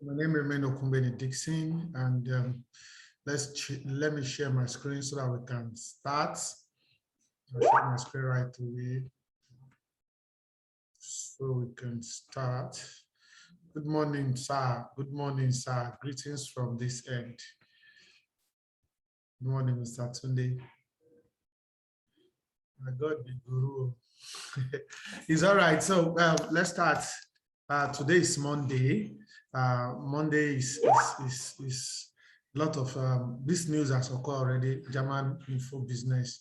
My name remains Okumbeni Dixon, and let me share my screen so that we can start. I'll share my screen right away so we can start. Good morning, sir. Good morning, sir. Greetings from this end. Good morning, Mr. Tunde. My God, the guru. It's all right. So let's start. Today is Monday. Monday is a lot of this news has occurred already. German info business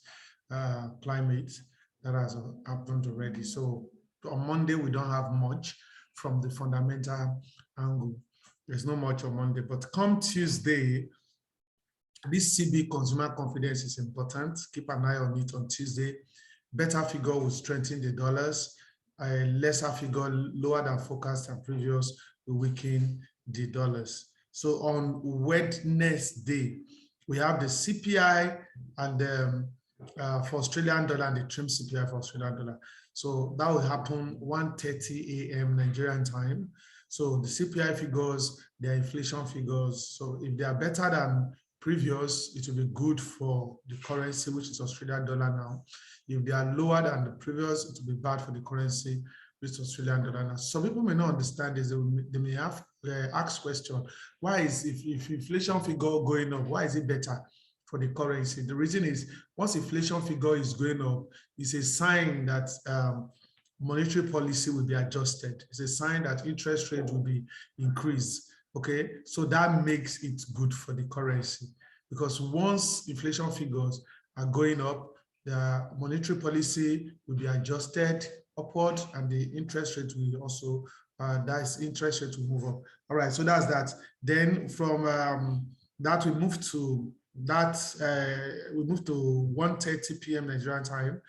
climate that has happened already. So on Monday we don't have much from the fundamental angle. There's not much on Monday, but come Tuesday, this CB consumer confidence is important. Keep an eye on it on Tuesday. Better figure will strengthen the dollars. A lesser figure, lower than forecast and previous, will weaken the dollars. So on Wednesday, we have the CPI and for Australian dollar and the trim CPI for Australian dollar. So that will happen 1:30 a.m. Nigerian time. So the CPI figures, their inflation figures. So if they are better than previous, it will be good for the currency, which is Australian dollar now. If they are lower than the previous, it will be bad for the currency, which is Australian dollar now. Some people may not understand this. They may have asked question, why is, if inflation figure going up, why is it better for the currency? The reason is, once inflation figure is going up, it's a sign that monetary policy will be adjusted. It's a sign that interest rate will be increased. Okay, so that makes it good for the currency, because once inflation figures are going up, the monetary policy will be adjusted upward, and the interest rate will also, interest rate will move up. All right, so that's that. Then from that we move to 1:30 p.m. Nigerian time,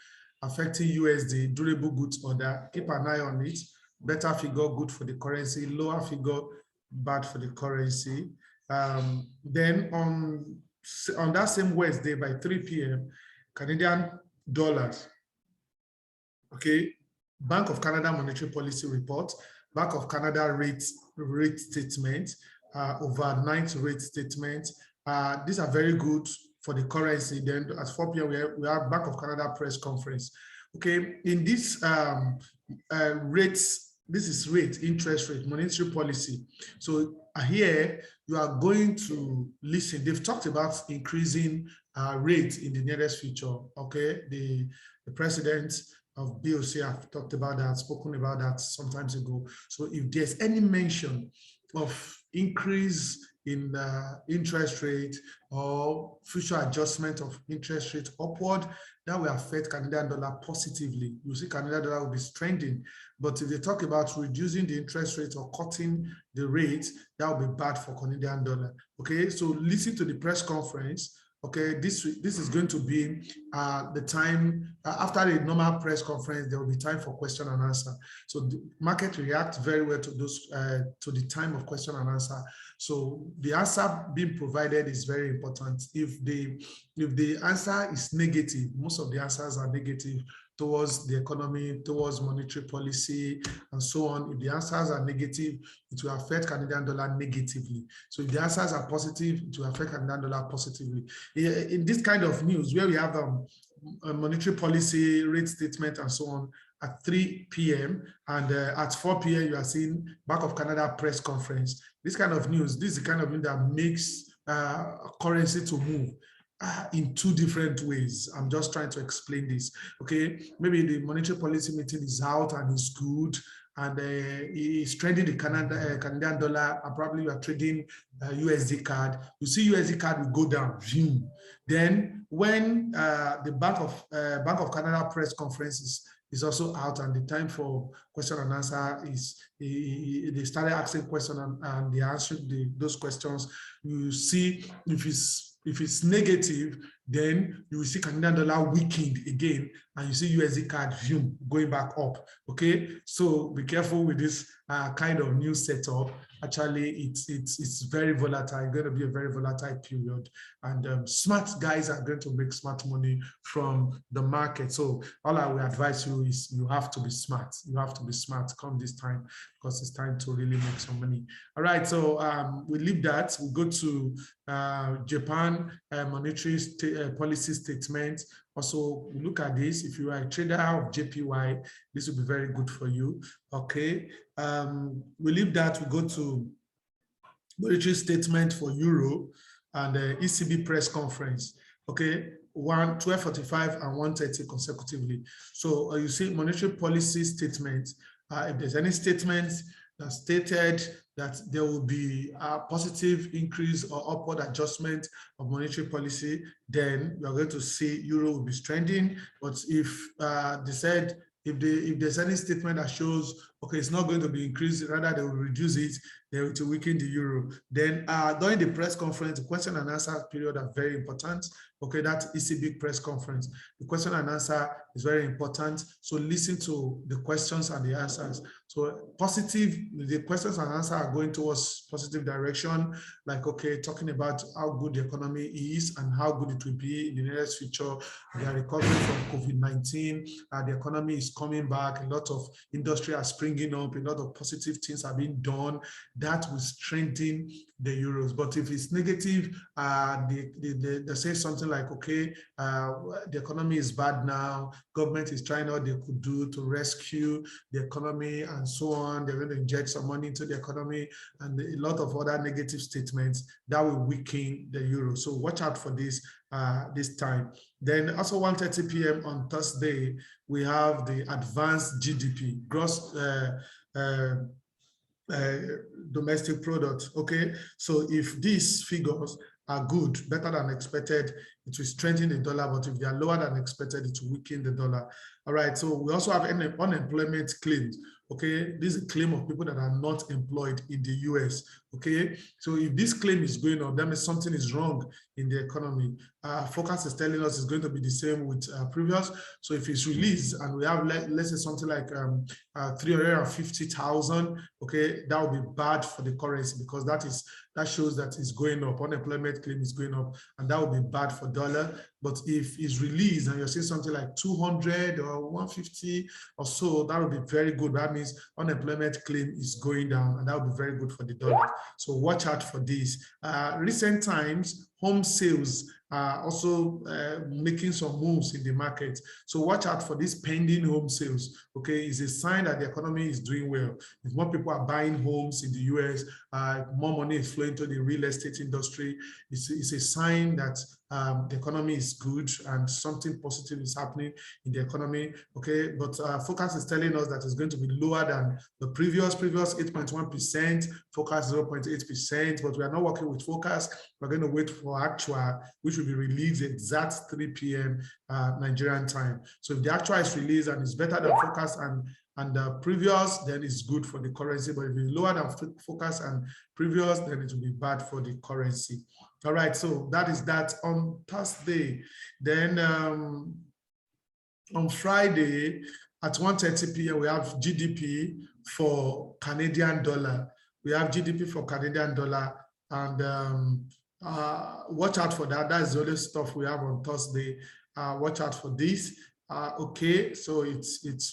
affecting USD durable goods order. Keep an eye on it. Better figure good for the currency, lower figure bad for the currency. Then on that same Wednesday by 3 p.m., Canadian dollars. Okay, Bank of Canada monetary policy report, Bank of Canada rate statement, overnight rate statement. These are very good for the currency. Then at 4 p.m. we have Bank of Canada press conference. Okay, in this rates. This is rate, interest rate, monetary policy. So here you are going to listen. They've talked about increasing rate in the nearest future. Okay, the president of BOC have talked about that, spoken about that some times ago. So if there's any mention of increase in interest rate or future adjustment of interest rate upward, that will affect Canadian dollar positively. You see Canadian dollar will be strengthening. But if they talk about reducing the interest rate or cutting the rate, that will be bad for Canadian dollar. Okay, so listen to the press conference. Okay, this is going to be the time after the normal press conference. There will be time for question and answer. So the market reacts very well to those to the time of question and answer. So the answer being provided is very important. If the answer is negative, most of the answers are negative towards the economy, towards monetary policy, and so on. If the answers are negative, it will affect Canadian dollar negatively. So if the answers are positive, it will affect Canadian dollar positively. In this kind of news, where we have a monetary policy, rate statement, and so on, at 3 p.m. and at 4 p.m. you are seeing Bank of Canada press conference. This kind of news, this is the kind of news that makes currency to move in two different ways. I'm just trying to explain this. Okay, maybe the monetary policy meeting is out and it's good, and it's trading the Canadian dollar, and probably you are trading USD card. You see USD card will go down. Then when the Bank of Canada press conference is also out, and the time for question and answer is, they started asking questions and they answered those questions. You see if it's negative, then you will see Canadian dollar weakened again, and you see USD CAD going back up. Okay, so be careful with this kind of new setup. Actually, it's very volatile. It's going to be a very volatile period, and smart guys are going to make smart money from the market. So all I will advise you is you have to be smart. You have to be smart come this time, because it's time to really make some money. All right, so we leave that. We go to Japan monetary policy statement. Also, look at this. If you are a trader of JPY, this will be very good for you. Okay, we leave that. We go to monetary statement for Euro and ECB press conference. Okay, 12:45 and 1:30 consecutively. So you see monetary policy statement. If there's any statement that stated that there will be a positive increase or upward adjustment of monetary policy, then you are going to see Euro will be strengthening. But if they said, if there's any statement that shows, okay, it's not going to be increased, rather they will reduce it, they will to weaken the Euro. Then during the press conference, the question and answer period are very important. Okay, that ECB press conference. The question and answer is very important. So listen to the questions and the answers. So positive, the questions and answers are going towards positive direction, like, okay, talking about how good the economy is and how good it will be in the nearest future. We are recovering from COVID-19. The economy is coming back. A lot of industry are springing up. A lot of positive things are being done. That will strengthen the Euros. But if it's negative, they say something like, okay, the economy is bad now. Government is trying all they could do to rescue the economy and so on. They're going to inject some money into the economy and a lot of other negative statements that will weaken the Euro. So watch out for this this time. Then also 1:30 p.m. on Thursday, we have the advanced GDP, gross domestic product. Okay, so if these figures are good, better than expected, it will strengthen the dollar, but if they are lower than expected, it will weaken the dollar. All right, so we also have unemployment claims. Okay, this is a claim of people that are not employed in the US. Okay, so if this claim is going up, that means something is wrong in the economy. Forecast is telling us it's going to be the same with previous. So if it's released and we have, let's say something like 350,000, okay, that will be bad for the currency, because that shows that it's going up. Unemployment claim is going up, and that will be bad for dollar. But if it's released and you're seeing something like 200 or 150 or so, that will be very good. That means unemployment claim is going down, and that will be very good for the dollar. So watch out for this. Recent times, home sales are also making some moves in the market. So watch out for this pending home sales. Okay, it's a sign that the economy is doing well. If more people are buying homes in the US, more money is flowing to the real estate industry. It's a sign that the economy is good and something positive is happening in the economy. Okay, but Focus is telling us that it's going to be lower than the previous 8.1%, Focus 0.8%, but we are not working with Focus. We're going to wait for actual, which will be released exact 3 p.m. Nigerian time. So if the actual is released and it's better than Focus and the previous, then it's good for the currency. But if it's lower than Focus and previous, then it will be bad for the currency. All right, so that is that on Thursday. Then on Friday at 1:30 p.m. we have GDP for Canadian dollar. We have GDP for Canadian dollar, and watch out for that. That is the only stuff we have on Thursday. Watch out for this. Okay, so it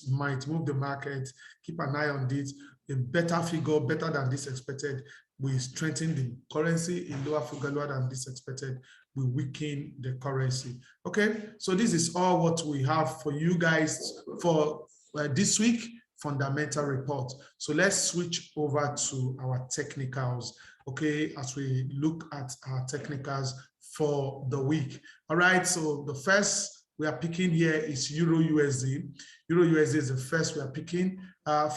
might move the market. Keep an eye on this. A better figure, better than this expected, we strengthen the currency. In lower figure, lower than this expected, we weaken the currency. Okay, so this is all what we have for you guys for this week fundamental report. So let's switch over to our technicals. Okay, as we look at our technicals for the week. All right, so the first we are picking here is Euro USD. Euro USD is the first we are picking.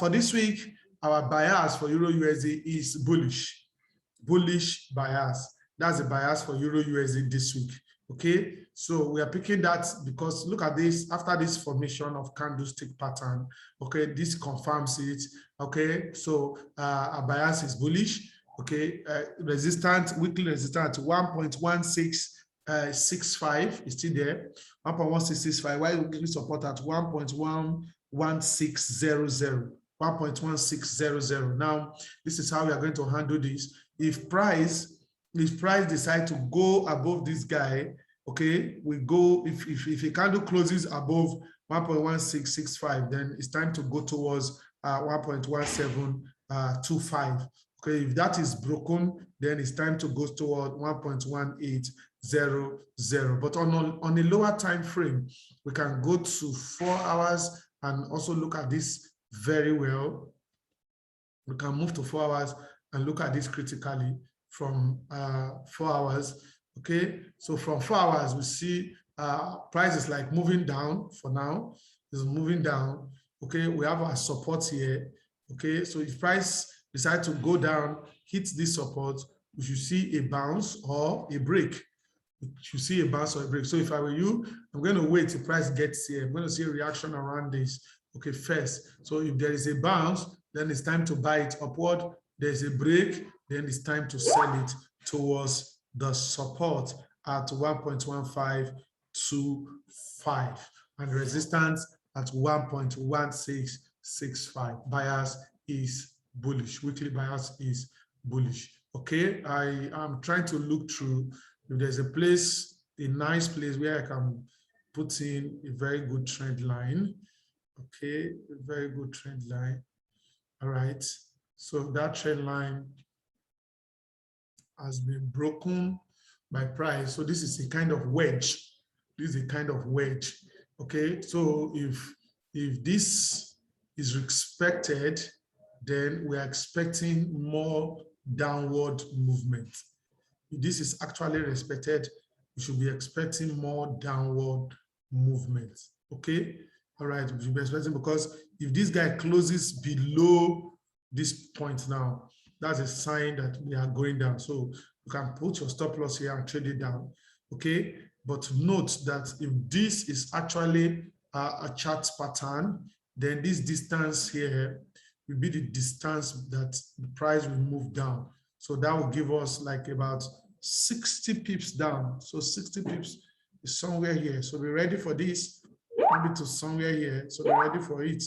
For this week, our bias for Euro USD is bullish. Bullish bias. That's the bias for Euro USD this week. Okay, so we are picking that because look at this, after this formation of candlestick pattern, okay, this confirms it. Okay, so our bias is bullish. Okay, resistance, weekly resistance 1.16 1.165 is still there. 1.1665. Why we give support at 1.11600? 1.1600. Now, this is how we are going to handle this. If price decide to go above this guy, okay, we go, if a candle closes above 1.1665, then it's time to go towards 1.1725. Okay, if that is broken, then it's time to go toward 1.1800. But on a lower time frame, we can go to 4 hours and also look at this very well. We can move to 4 hours and look at this critically from 4 hours. Okay, so from 4 hours, we see price is like moving down for now. It's moving down. Okay, we have our support here. Okay, so if price decide to go down, hit this support, we should see a bounce or a break. We should see a bounce or a break. So if I were you, I'm going to wait till price gets here. I'm going to see a reaction around this. Okay, first. So if there is a bounce, then it's time to buy it upward. There's a break, then it's time to sell it towards the support at 1.1525 and resistance at 1.1665. Bias is bullish. Weekly bias is bullish. Okay, I am trying to look through if there's a place, a nice place where I can put in a very good trend line. Okay, a very good trend line. All right, so that trend line has been broken by price. So this is a kind of wedge. This is a kind of wedge. Okay, so if this is expected, then we are expecting more downward movement. If this is actually respected, we should be expecting more downward movement. Okay, all right, we should be expecting, because if this guy closes below this point now, that's a sign that we are going down. So you can put your stop loss here and trade it down. Okay, but note that if this is actually a chart pattern, then this distance here will be the distance that the price will move down. So that will give us like about 60 pips down. So 60 pips is somewhere here. So be ready for this, maybe to somewhere here. So be ready for it.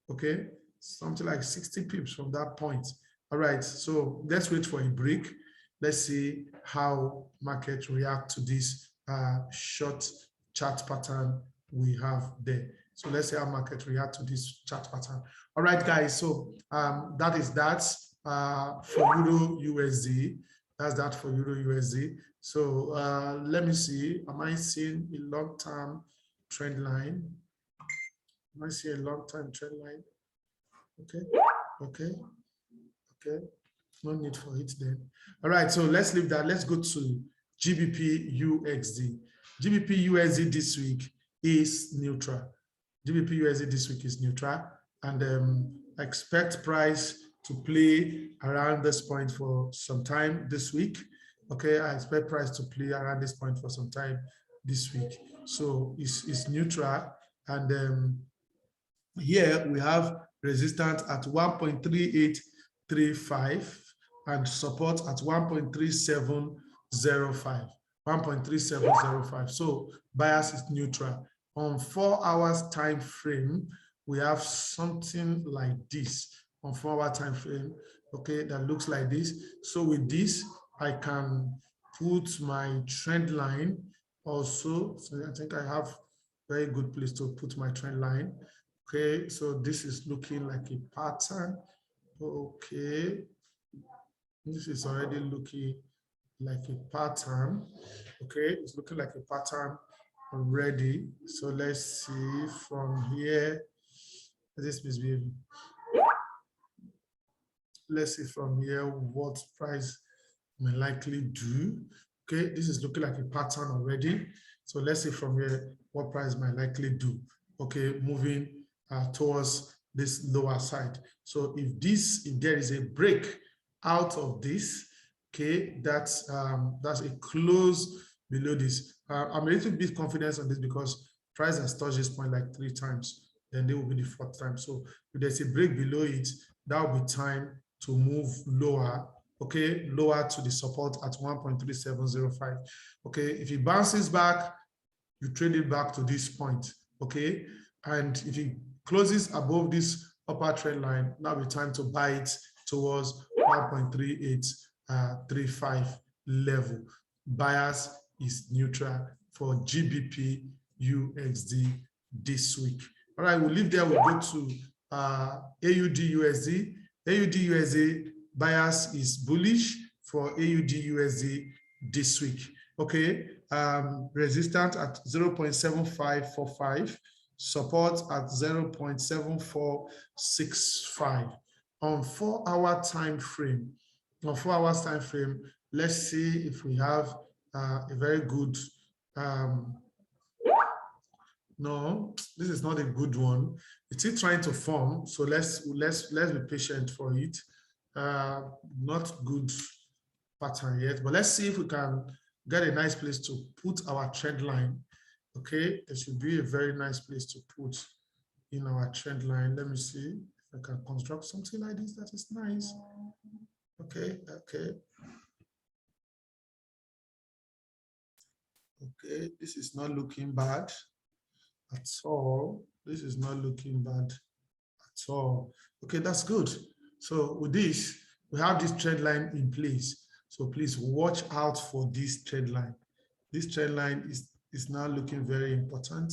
Okay, something like 60 pips from that point. All right, so let's wait for a break. Let's see how market react to this short chart pattern we have there. So let's see how market react to this chart pattern. All right, guys, so that is that for Euro USD. That's that for Euro USD. So let me see, am I seeing a long-term trend line? Am I seeing a long-term trend line? Okay, okay. Okay, no need for it then. All right, so let's leave that. Let's go to GBP USD. GBP USD this week is neutral. GBP USD this week is neutral, and expect price to play around this point for some time this week. Okay, I expect price to play around this point for some time this week. So it's neutral, and here we have resistance at 1.3835 and support at 1.3705. 1.3705. So bias is neutral. On 4 hours time frame, we have something like this on 4 hour time frame. Okay, that looks like this. So with this, I can put my trend line also. So I think I have very good place to put my trend line. Okay, so this is looking like a pattern. Okay, this is already looking like a pattern. Okay, it's looking like a pattern already. So let's see from here. This misbehaving. Let's see from here what price may likely do. Okay, this is looking like a pattern already. So let's see from here what price might likely do. Okay, moving towards this lower side. So if there is a break out of this, okay, that's a close below this. I'm a little bit confident on this because price has touched this point like 3 times, then they will be the 4th time. So if there's a break below it, that will be time to move lower okay, lower to the support at 1.3705. Okay, if it bounces back, you trade it back to this point, okay? And if it closes above this upper trend line, now it's time to buy it towards 1.3835 level. Bias is neutral for GBP USD this week. All right, we'll leave there. We'll go to AUD USD. AUD USD bias is bullish for AUD USD this week. Okay, resistance at 0.7545, support at 0.7465. On 4 hour time frame, let's see if we have a very good, no, this is not a good one. It's still trying to form, so let's be patient for it. Not good pattern yet, but let's see if we can get a nice place to put our trend line. Okay, there should be a very nice place to put in our trend line. Let me see if I can construct something like this that is nice. Okay, this is not looking bad at all. This is not looking bad at all. Okay, that's good. So with this, we have this trend line in place. So please watch out for this trend line. This trend line is now looking very important.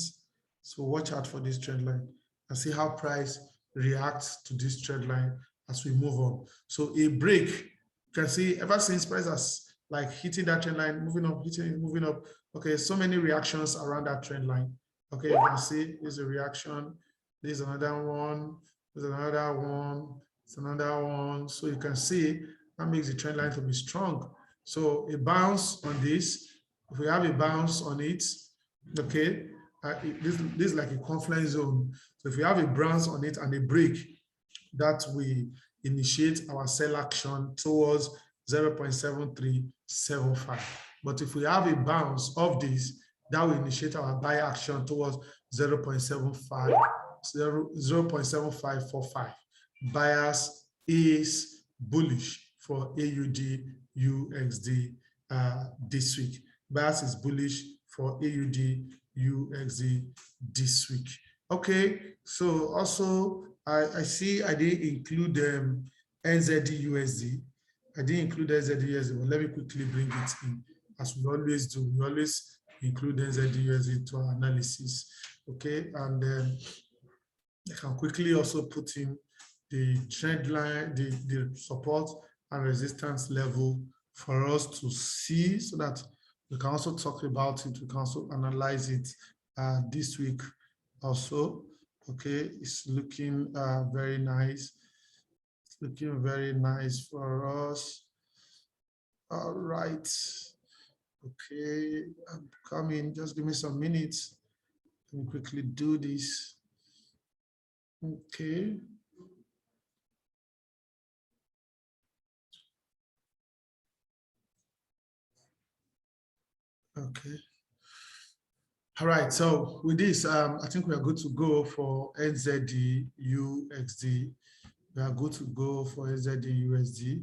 So watch out for this trend line and see how price reacts to this trend line as we move on. So a break, you can see ever since price has like hitting that trend line, moving up, hitting it, moving up. Okay, so many reactions around that trend line. Okay, you can see there's a reaction, there's another one, there's another one, there's another one. So you can see that makes the trend line to be strong. So a bounce on this, if we have a bounce on it, okay, this is like a confluence zone. So if we have a bounce on it and a break, that we initiate our sell action towards 0.7375. But if we have a bounce of this, that will initiate our buy action towards 0.7545. Bias is bullish for AUD USD this week. Bias is bullish for AUD USD this week. Okay, so also I see I didn't include NZD USD. I didn't include NZD USD, but let me quickly bring it in, as we always do. We always include NZD USD to our analysis. Okay, and I can quickly also put in the trend line, the support and resistance level for us to see, so that we can also talk about it. We can also analyze it this week also. Okay, it's looking very nice. It's looking very nice for us. All right. Okay, I'm coming. Just give me some minutes. Let me quickly do this. Okay. Okay. All right. So with this, I think we are good to go for NZD USD. We are good to go for NZD USD.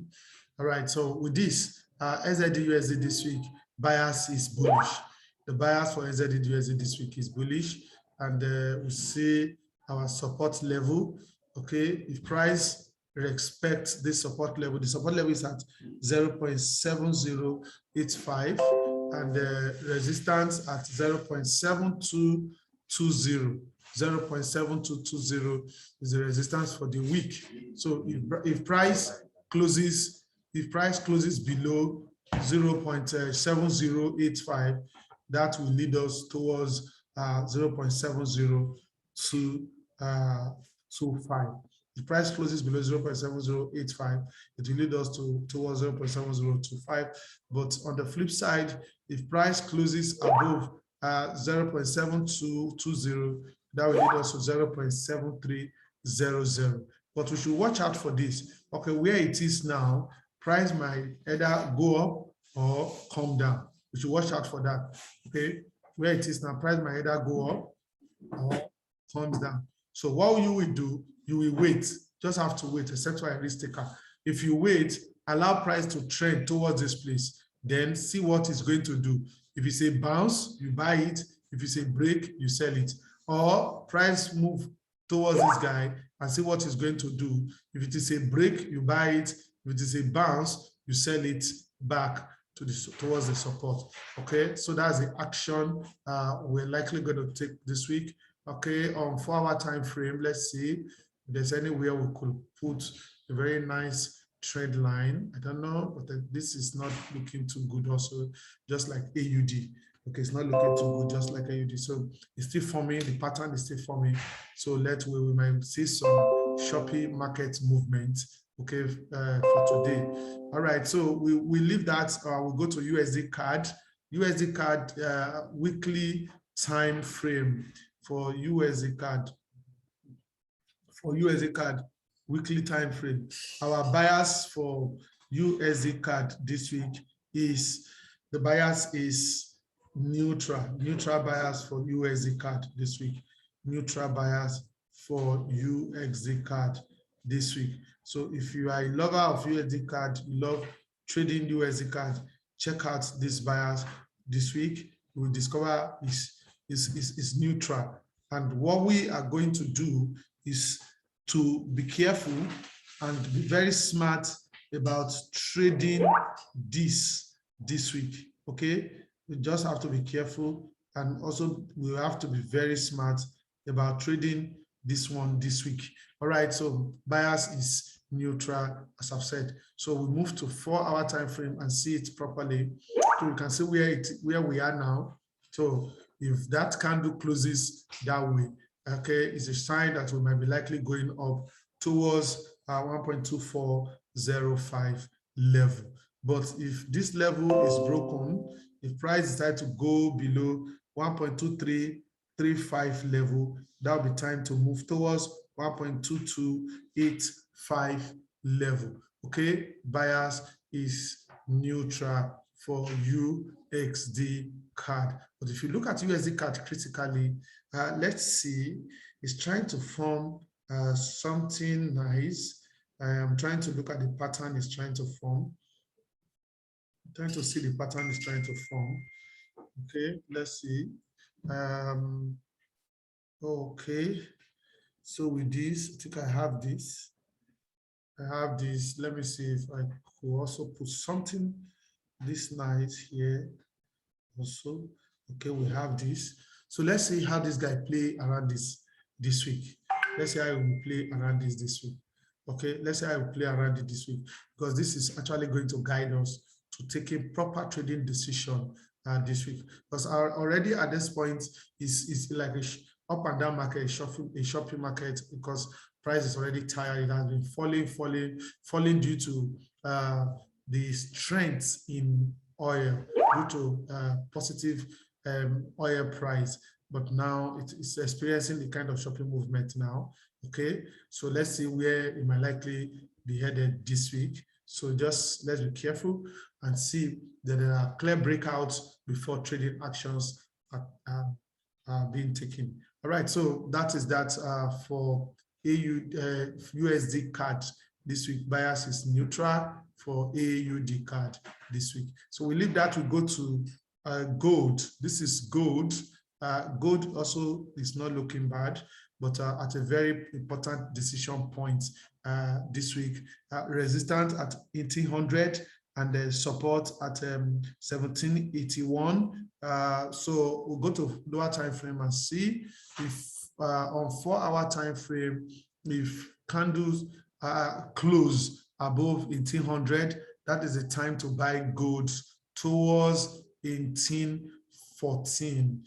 All right. So with this, NZD USD this week, bias is bullish. The bias for NZD USD this week is bullish, and we see our support level. Okay, if price respects this support level, the support level is at 0.7085, and the resistance at 0.7220. 0.7220 is the resistance for the week. So if price closes below 0.7085, that will lead us towards 0.7025. The price closes below 0.7085, it will lead us towards 0.7025. But on the flip side, if price closes above 0.7220, that will lead us to 0.7300. But we should watch out for this. Okay, where it is now, price might either go up or come down. We should watch out for that. Okay, where it is now, price might either go up or comes down. So what you will do, you will wait. Just have to wait, except for a risk taker. If you wait, allow price to trend towards this place, then see what it's going to do. If you say bounce, you buy it. If you say break, you sell it. Or price move towards this guy and see what it's going to do. If it is a break, you buy it. If it is a bounce, you sell it back to towards the support. Okay, so that's the action we're likely going to take this week. Okay, on 4-hour time frame, let's see if there's anywhere we could put a very nice trend line. I don't know, but this is not looking too good also, just like AUD. Okay, it's not looking too good, just like AUD. So it's still forming, the pattern is still forming. So we might see some choppy market movement, okay, for today. All right, so we leave that. We'll go to USD CAD. USD CAD weekly time frame for USD CAD. For USD CAD weekly time frame, our bias for USD CAD this week is, the bias is neutral bias for USD CAD this week, neutral bias for USD CAD this week. So if you are a lover of USD CAD, you love trading USD CAD, check out this bias this week. We'll discover is neutral. And what we are going to do is to be careful and be very smart about trading this week, okay? We just have to be careful, and also we have to be very smart about trading this one this week. All right, so bias is neutral, as I've said. So we move to 4-hour time frame and see it properly, so we can see where we are now. So if that candle closes that way, okay, it's a sign that we might be likely going up towards 1.2405 level. But if this level is broken, if price decides to go below 1.2335 level, that'll be time to move towards 1.2285 level. Okay, bias is neutral for USD CAD. But if you look at USD CAD critically, let's see, it's trying to form something nice. I'm trying to look at the pattern it's trying to form. I'm trying to see the pattern it's trying to form. Okay, let's see. Okay, so with this, I think I have this. Let me see if I could also put something this nice here also. Okay, we have this. So let's see how this guy play around this week. Let's see how he will play around this week. Okay, let's say I will play around it this week, because this is actually going to guide us to take a proper trading decision this week. Because already at this point is like a up and down market, a shopping market, because price is already tired. It has been falling due to the strength in oil, due to positive oil price. But now it's experiencing the kind of shopping movement now. Okay, so let's see where it might likely be headed this week. So just let's be careful and see that there are clear breakouts before trading actions are being taken. All right, so that is that for USD CAD this week. Bias is neutral for AUD CAD this week. So we leave that. We go to gold. This is gold. Gold also is not looking bad, but at a very important decision point this week. Resistance at 1800 and the support at 1781. So we'll go to lower time frame and see if on 4-hour time frame, if candles close above 1800, that is the time to buy gold towards 1814.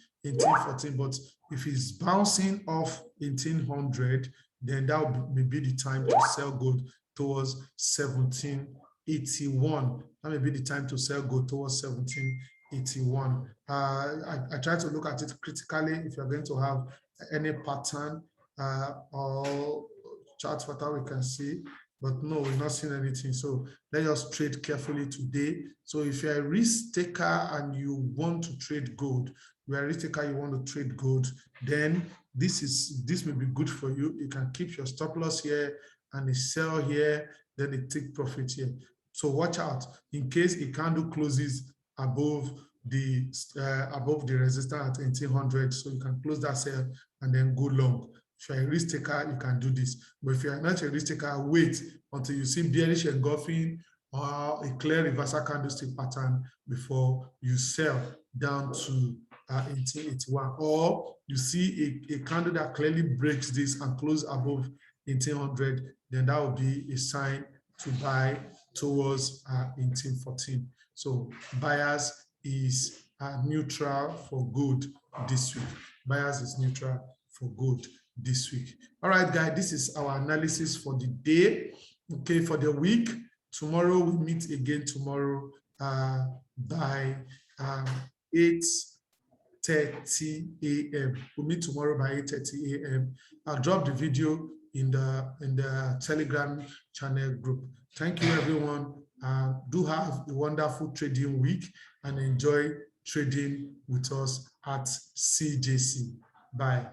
But if it's bouncing off 1800, then that may be the time to sell gold towards 1781. That may be the time to sell gold towards 1781. I try to look at it critically if you're going to have any pattern or chart pattern we can see, but no, we're not seeing anything. So let us trade carefully today. So if you're a risk taker and you want to trade gold, you're a risk taker, you want to trade gold, then this may be good for you. You can keep your stop loss here and sell here. then they take profit here. So watch out in case a candle closes above the resistance at 1800, so you can close that sale and then go long. If you're a risk taker, you can do this. But if you're not a risk taker, wait until you see bearish engulfing or a clear reversal candlestick pattern before you sell down to 1881. Or you see a candle that clearly breaks this and close above 1800, then that will be a sign to buy towards 1814. So buyers is neutral for good this week. Buyers is neutral for good this week. All right, guys, this is our analysis for the day. Okay, for the week. Tomorrow we meet again tomorrow by 8:30 a.m. We'll meet tomorrow by 8:30 a.m. I'll drop the video in the Telegram channel group. Thank you, everyone. Do have a wonderful trading week and enjoy trading with us at CJC. Bye.